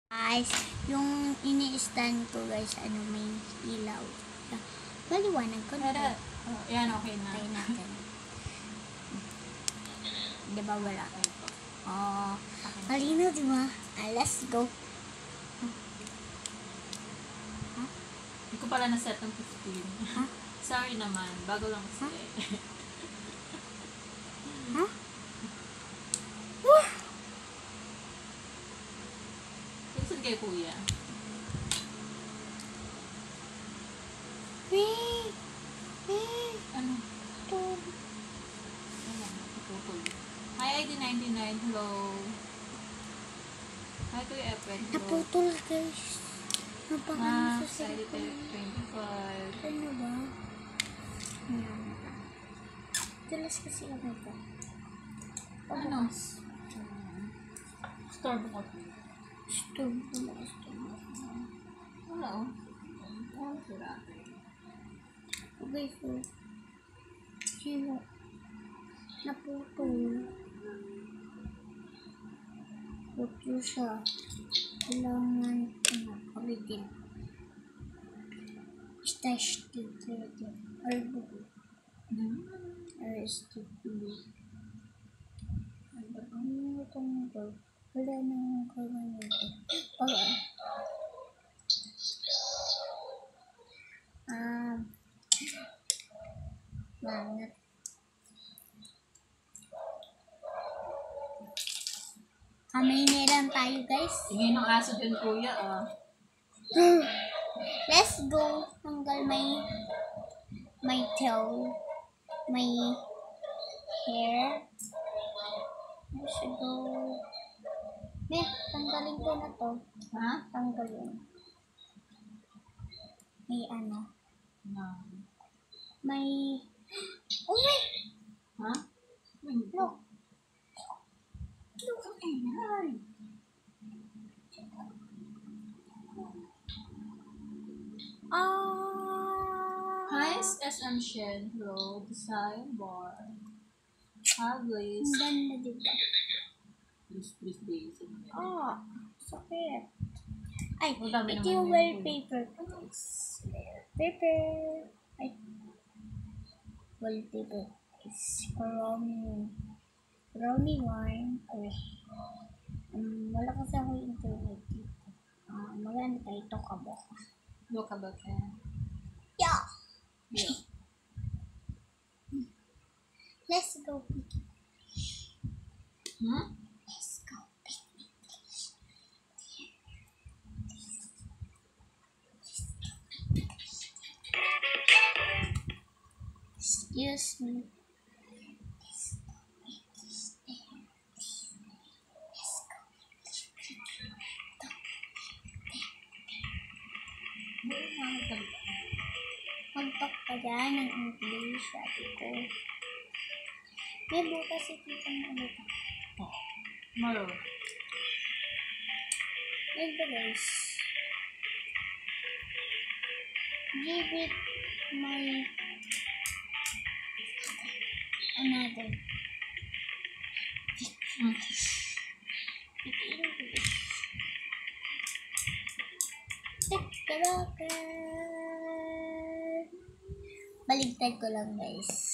Guys, yung ini-stand ko guys, may ilaw. Maliwanag ko na. Yan, okay na. Try natin. Diba wala? Malinaw diba? Let's go. Hindi ko pala na-set ng 15. Sorry naman, bago lang kasi. Pinsan kay kuya. Ano? Tutol. Hi, ID99. Hello. Hi, Kuya Epen. Hello. Naputol guys. Napakano sa ID25. Ano ba? Yan. Tulas kasi ako ito. Ano? Store mo ko. Stove. Wala oh. Ano sila? Okay, so. Sino? Naputol. Putol siya. Kailangan ulitin. Stash dito. Arbo. RSTP. Ano itong ito? Wala nang kawan ito. Banget. May meron tayo guys. Tingin ng aso dyan kuya oh. Let's go. Tanggal may tail. May hair. Let's go. Tanggalin ko na to. Ha? Tanggalin. May ano. No. May... Oh my! Ha? Look. Look at that. Hi, SM Shen. Hello. Design bar. Hi, Blaze. Ang ganda diba? Please, Blaze. Sakit. Ay, Ang dami ito naman yung yun. wallpaper ko guys. Paper. Ay. Wallpaper is brownie wine. Ay. Wala kasi ako internet dito. Maganda tayo ito kabok. Look about that. Yeah. Yeah. Let's go pick. Hmm? Let's go pick. Excuse me. Magpak pa dyan ng English, sabi ko. May bukas si tita na ulit. Tomorrow. Yan ba guys? Give it my another. Baligtad ko lang guys.